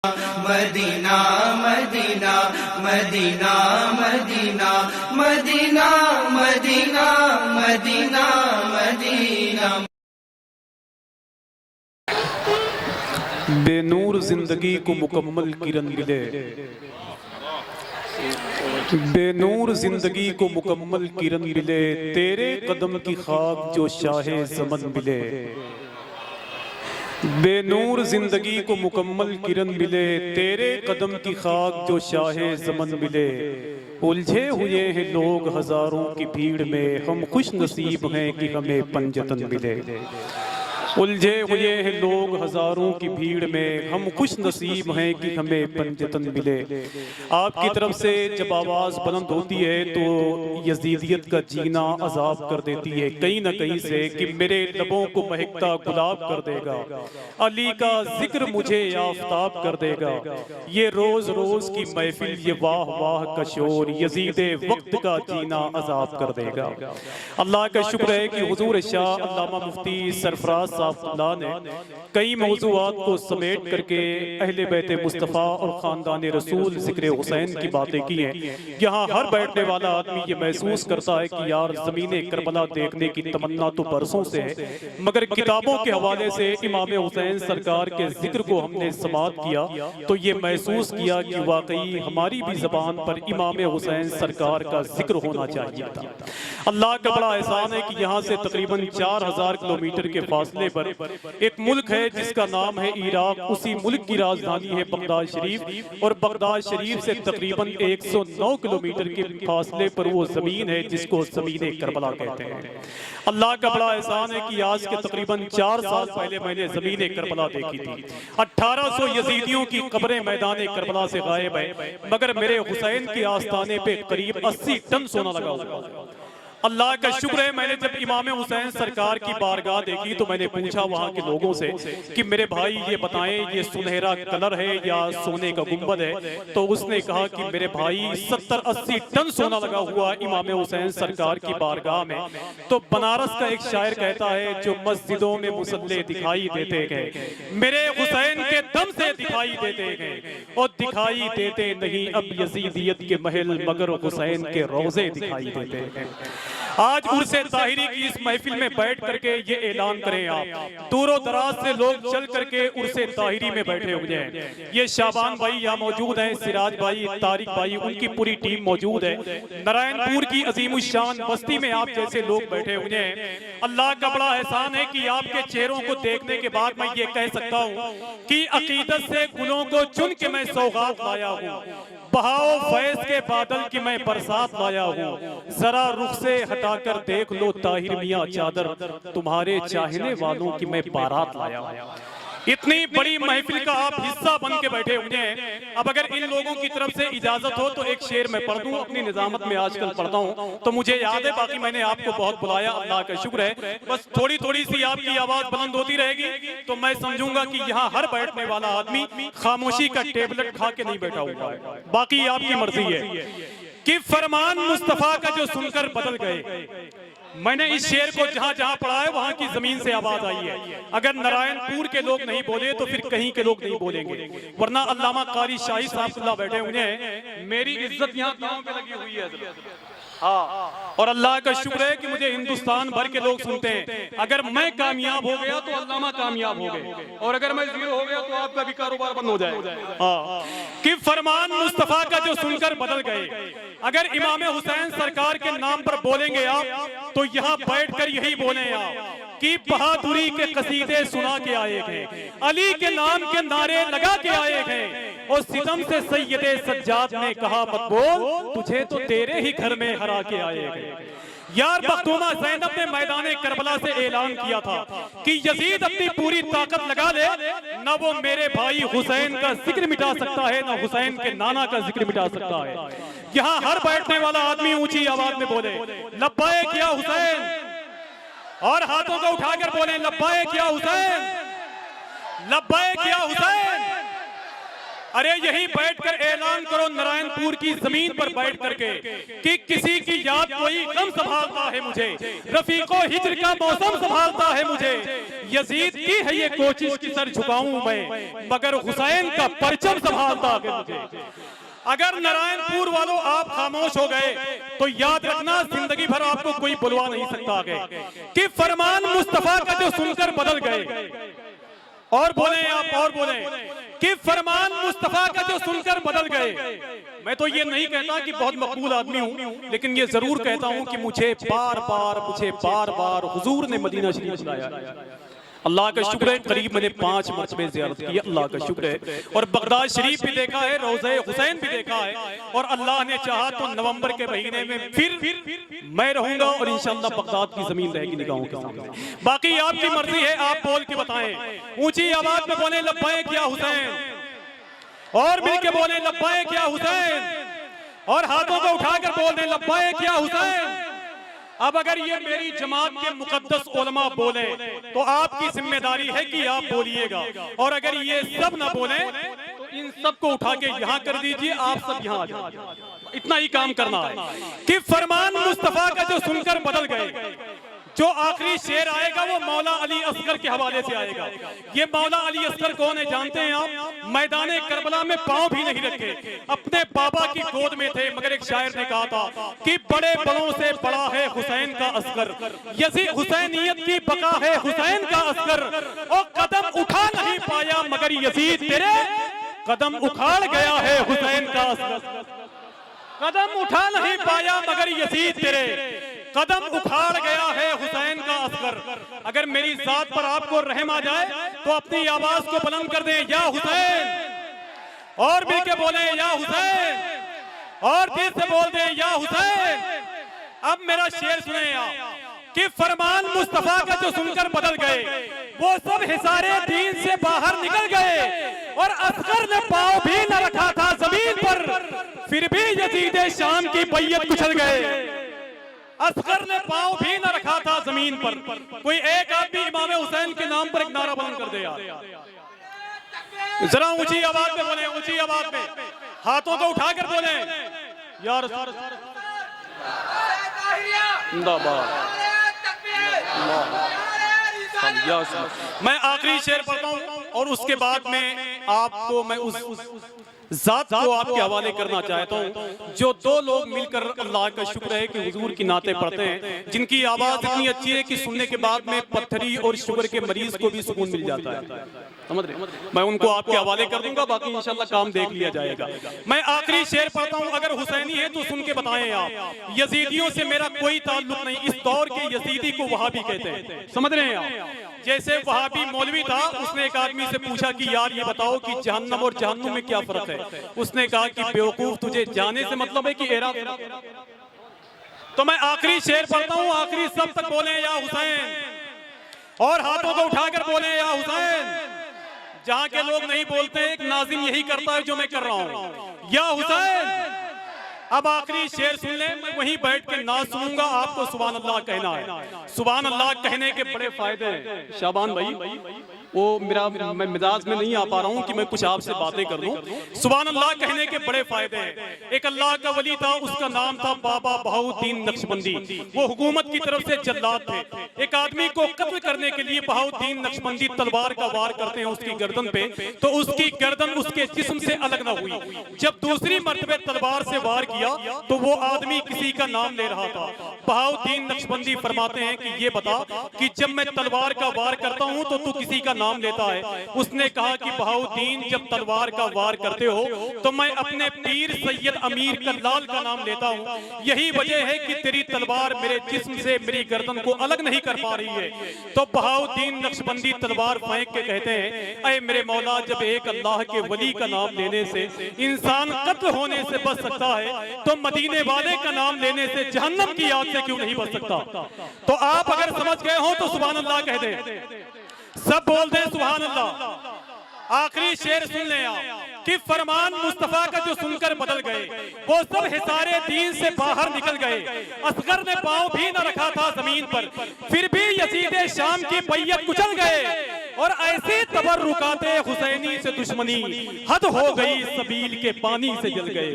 Medina Medina Medina Medina Medina Medina Medina Medina. बेनूर जिंदगी को मुकम्मल किरण मिले, बेनूर जिंदगी को मुकम्मल किरण मिले, तेरे कदम की खाक जो शाहे ज़मन मिले। बेनूर जिंदगी को मुकम्मल किरण मिले, तेरे कदम की खाक जो शाहे ज़मन मिले। उलझे हुए हैं लोग हजारों की भीड़ में, हम खुश नसीब हैं कि हमें पंजतन मिले। उलझे हुए हैं लोग हजारों की भीड़ में, हम खुश नसीब हैं कि हमें पंजतन मिले। आपकी तरफ से जब आवाज़ बुलंद होती है तो यजीदियत का जीना अजाब कर देती है कहीं ना कहीं से कि मेरे लबों को महकता गुलाब कर देगा, अली का जिक्र मुझे आफताब कर देगा। ये रोज रोज की महफिल, ये वाह वाह का शोर, यजीद वक्त का जीना अजाब कर देगा। अल्लाह का शुक्र है कि हुजूर शाह अल्लामा मुफ्ती सरफराज ने कई मौज़ूआत को समेट करके अहले बैते मुस्तफ़ा और ख़ानदान रसूल ज़िक्र हुसैन की बातें की हैं। यहाँ हर बैठने वाला आदमी ये महसूस करता है कि यार ज़मीने करबला देखने की तमन्ना तो बरसों से है, मगर किताबों के हवाले से इमाम हुसैन सरकार के ज़िक्र को हमने समाअत किया तो ये महसूस किया कि वाकई हमारी भी ज़बान पर इमाम हुसैन सरकार का जिक्र होना चाहिए था। अल्लाह का बड़ा एहसान है कि यहाँ से तकरीबन 4000 किलोमीटर के फासले पर एक मुल्क है जिसका नाम है इराक। उसी मुल्क की राजधानी है बगदाद शरीफ, और बगदाद शरीफ से तकरीबन 109 किलोमीटर के फासले पर वो जमीन है जिसको ज़मीने करबला कहते हैं। अल्लाह का बड़ा एहसान है कि आज के तकरीबन 4 साल पहले मैंने ज़मीने करबला देखी थी। 1800 यजीदियों की कब्रें मैदान करबला से गायब है, मगर मेरे हुसैन के आस्थाने पे करीब 80 टन सोना लगा हुआ। अल्लाह का शुक्र है मैंने जब इमाम हुसैन सरकार की बारगाह देखी तो मैंने पूछा वहाँ के लोगों से कि मेरे भाई ये बताएं ये सुनहरा कलर है या सोने का गुंबद है। तो उसने कहा कि मेरे भाई 70-80 टन सोना लगा हुआ इमाम हुसैन सरकार की बारगाह में। तो बनारस का एक शायर कहता है जो मस्जिदों में मुसल्ले दिखाई देते गए, मेरे हुसैन के दम से दिखाई देते गए, और दिखाई देते नहीं अब यजीदियत के महल, मगर हुसैन के रोजे दिखाई देते हैं। आज उर्से ताहिरी की इस महफिल में बैठ करके ये ऐलान करें आप, दूरों दराज से लोग चल करके उर्से ताहिरी में बैठे हुए हैं। ये शाबान भाई यहाँ मौजूद हैं, सिराज भाई, तारिक भाई, उनकी पूरी टीम मौजूद है। नारायणपुर की अजीमुशान बस्ती में आप जैसे लोग बैठे हुए हैं। अल्लाह का बड़ा एहसान है कि आपके चेहरों को देखने के बाद मैं ये कह सकता हूँ कि अकीदत से गुलों को चुन के मैं सौगात लाया हूँ, बहाओ फैज के बादल की मैं बरसात लाया हूँ। जरा रुख से हटाकर देख लो ताहिर मियाँ चादर, तुम्हारे चाहने वालों की मैं बारात लाया हूँ। इतनी बड़ी महफिल का आप हिस्सा बन के बैठे हुए हैं। अब अगर इन लोगों की तरफ से इजाजत हो तो एक शेर मैं पढ़ दूं, अपनी निजामत में आजकल पढ़ता हूं तो मुझे याद है, बाकी मैंने आपको बहुत बुलाया, अल्लाह का शुक्र है। बस थोड़ी थोड़ी सी आपकी आवाज बुलंद होती रहेगी तो मैं समझूंगा कि यहाँ हर बैठने वाला आदमी खामोशी का टेबलेट खा के नहीं बैठा हुआ है। बाकी आपकी मर्जी है कि फरमान मुस्तफा का जो सुनकर बदल गए। मैंने इस शेर को जहां जहां पढ़ा है वहां की जमीन से आवाज आई है। अगर नारायणपुर के लोग नहीं बोले तो फिर कहीं के लोग नहीं बोलेंगे, वरना अल्लामा कारी शाही साहब बैठे हुए हैं। मेरी इज्जत यहाँ गांव पे लगी हुई है। हाँ, और अल्लाह का शुक्र है कि मुझे हिंदुस्तान भर के लोग सुनते हैं। अगर मैं कामयाब हो गया तो अल्लामा कामयाब हो गए, और अगर मैं जीरो हो गया तो आपका भी कारोबार बंद हो जाएगा। हाँ, कि फरमान मुस्तफा का जो सुनकर बदल गए। अगर इमाम हुसैन सरकार के नाम पर बोलेंगे आप तो यहाँ बैठकर यही बोले आप कि बहादुरी के कसीदे सुना के आए थे, अली के नाम के नारे लगा के आए थे, और सितम से सैयदे सज्जाद ने कहा मत बोल, तुझे तो तेरे ही घर में हरा के आए थे। यार मखदूमा ज़ैनब ने मैदान करबला से ऐलान किया था कि यजीद अपनी पूरी ताकत लगा ले, ना वो मेरे भाई हुसैन का जिक्र मिटा सकता है, ना हुसैन के नाना का जिक्र मिटा सकता है। यहाँ हर बैठने वाला आदमी ऊंची आवाज में बोले लब्बैक या हुसैन, और हाथों को उठाकर बोले लब्बैक या हुसैन, लब्बैक या हुसैन। अरे यही बैठकर ऐलान करो नारायणपुर की जमीन पर बैठ करके कि किसी की याद कोई गम संभालता है मुझे, रफीको हिज्र का मौसम संभालता है मुझे। यजीद की है ये कोशिश कि सर झुकाऊं मैं, मगर हुसैन का परचम संभालता है मुझे। अगर नारायणपुर वालों आप खामोश हो गए तो याद रखना जिंदगी भर आपको कोई बुलवा नहीं सकता आगे कि फरमान मुस्तफा का जो सुनकर बदल गए। और बोले आप, और बोले कि फरमान मुस्तफा का जो सुनकर बदल गए। मैं तो ये नहीं कहता कि बहुत मकबूल आदमी हूँ, लेकिन ये जरूर कहता हूँ कि मुझे बार बार हुजूर ने मदीना शरीफ बुलाया। अल्लाह का शुक्र है करीब मैंने 5 मरतबे ज़ियारत की, अल्लाह का शुक्र है। और बगदाद शरीफ भी देखा है, रोज़े हुसैन भी देखा है, और अल्लाह ने चाहा तो नवंबर के महीने में फिर मैं रहूंगा और इंशाअल्लाह बगदाद की जमीन रहेगी निगाहों के सामने। बाकी आपकी मर्जी है, आप बोल के बताएं। ऊंची आवाज में बोले लब्बैक या हुसैन, और मिलके बोले लब्बैक या हुसैन, और हाथों को उठाकर बोल दें लब्बैक या हुसैन। अब अगर ये मेरी जमात के मुकद्दस उलमा बोले तो आपकी जिम्मेदारी है कि आप बोलिएगा, और अगर ये सब ना बोले तो इन सब को उठा के यहाँ कर दीजिए, आप सब यहाँ आ जाइए। इतना ही काम करना है कि फरमान मुस्तफा का जो सुनकर बदल गए। जो आखिरी शेर आएगा वो मौला अली असगर के हवाले से आएगा। ये मौला अली असगर कौन है जानते हैं आप? मैदाने करबला में पांव भी नहीं रखे, अपने बाबा की गोद में थे, मगर एक शायर ने कहा था कि बड़े बड़ों से बड़ा है हुसैन का असगर, यजीद हुसैनियत की बका है हुसैन का असगर। और कदम उठा नहीं पाया मगर यजीद तेरे कदम उखाड़ गया है हुसैन का असगर। कदम उठा नहीं पाया मगर यजीद तेरे कदम उखाड़ गया है हुसैन का असगर। अगर मेरी जात पर आपको रहम आ जाए तो अपनी आवाज को बुलंद कर दें या हुसैन, और भी के बोले या हुसैन, और दिल से बोल दें या हुसैन। अब मेरा शेर सुने आप कि फरमान मुस्तफा का जो सुनकर बदल गए वो सब हिसारे दीन से बाहर निकल गए, और असगर ने पांव भी न रखा था जमीन पर, फिर भी यजीद शाम की बैयत कुचल गए। असगर ने पांव भी न रखा था जमीन पर। कोई एक आदमी इमाम हुसैन के नाम पर एक नारा बुलंद कर दे यार, जरा ऊंची आवाज में बोले, ऊंची आवाज में, हाथों को उठाकर बोले यार। मैं आखिरी शेर पढ़ता हूं और उसके बाद में आपको मैं उस जात को आपके हवाले करना चाहता हूँ जो 2 लोग मिलकर, अल्लाह का शुक्र है कि हुजूर की नाते पढ़ते हैं, जिनकी आवाज इतनी अच्छी है कि सुनने के बाद में पत्थरी और शुगर के मरीज को भी सुकून मिल जाता है। समझ रहे? मैं उनको आपके हवाले कर दूंगा, बाकी इंशाल्लाह काम देख लिया जाएगा। मैं आखिरी शेर पढ़ता हूँ, अगर हुसैनी है तो सुन के बताएं आप। यजीदियों से मेरा कोई ताल्लुक नहीं, इस दौर के यजीदी को वहाबी कहते हैं। समझ रहे हैं आप? जैसे वहाबी मौलवी था, उसने एक आदमी से पूछा कि यार ये बताओ कि जहन्नम और जहन्नुम में क्या फर्क है। उसने कहा कि बेवकूफ तुझे जाने से मतलब है कि एरा। तो मैं आखिरी शेर पढ़ता हूँ, आखिरी सब तक बोले या हुसैन, और हाथों को उठाकर बोले या हुसैन। जहां के लोग नहीं बोलते, एक नाज़िम यही करता है जो मैं कर रहा हूं, या हुसैन। अब आखिरी शेर सुन ले, मैं वहीं बैठ के ना सुनूंगा, आपको सुभान अल्लाह कहना है। सुभान अल्लाह कहने के बड़े फायदे हैं शाबान भाई, वो मेरा मैं मिजाज में नहीं आ पा रहा हूँ कि मैं कुछ आपसे बातें कर दूं। सुभान अल्लाह कहने के बड़े फायदे हैं। एक अल्लाह का वली था, उसका नाम था बाबा बहाउद्दीन नक्शबंदी। वो हुकूमत की तरफ से जल्लाद थे। एक आदमी को कत्ल करने के लिए बहाउद्दीन नक्शबंदी तलवार का वार करते हैं उसकी गर्दन पे, तो उसकी गर्दन उसके जिस्म से अलग ना हुई। जब दूसरी मर्तबे तलवार से वार किया तो वो आदमी किसी का नाम ले रहा था। बहाउद्दीन नक्शबंदी फरमाते हैं कि ये बता कि जब मैं तलवार का वार करता हूँ तो तू किसी का नाम लेता है। उसने कहा कि बहाउद्दीन जब तलवार का वार करते हो तो मैं अपने पीर सैयद अमीर कल्लाल का नाम लेता हूँ। यही वजह है कि तेरी तलवार मेरे जिस्म से मेरी गर्दन को अलग नहीं कर पा रही है। तो बहाउद्दीन नक्शबंदी तलवार फेंक के कहते हैं, अय मेरे मौला, जब एक अल्लाह के वली का नाम लेने से इंसान कत्ल होने से बच सकता है तो मदीने वाले का नाम लेने से जहन्नम की आग से क्यों नहीं बच सकता। तो आप अगर समझ गए हो तो सुभान अल्लाह कह दें, सब बोल दें सुभान अल्लाह। आखिरी शेर सुन लें आप कि फरमान मुस्तफा का जो सुनकर बदल गए वो सब हिसारे दीन से बाहर निकल गए। असगर ने पांव भी न रखा था जमीन पर, फिर भी यजीद शाम की बैयत कुचल गए। और ऐसे तबर्रुकाते हुसैनी से दुश्मनी हद हो गई सबील के पानी से जल गए,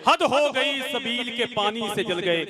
हद हो गई सबील के पानी से जल गए।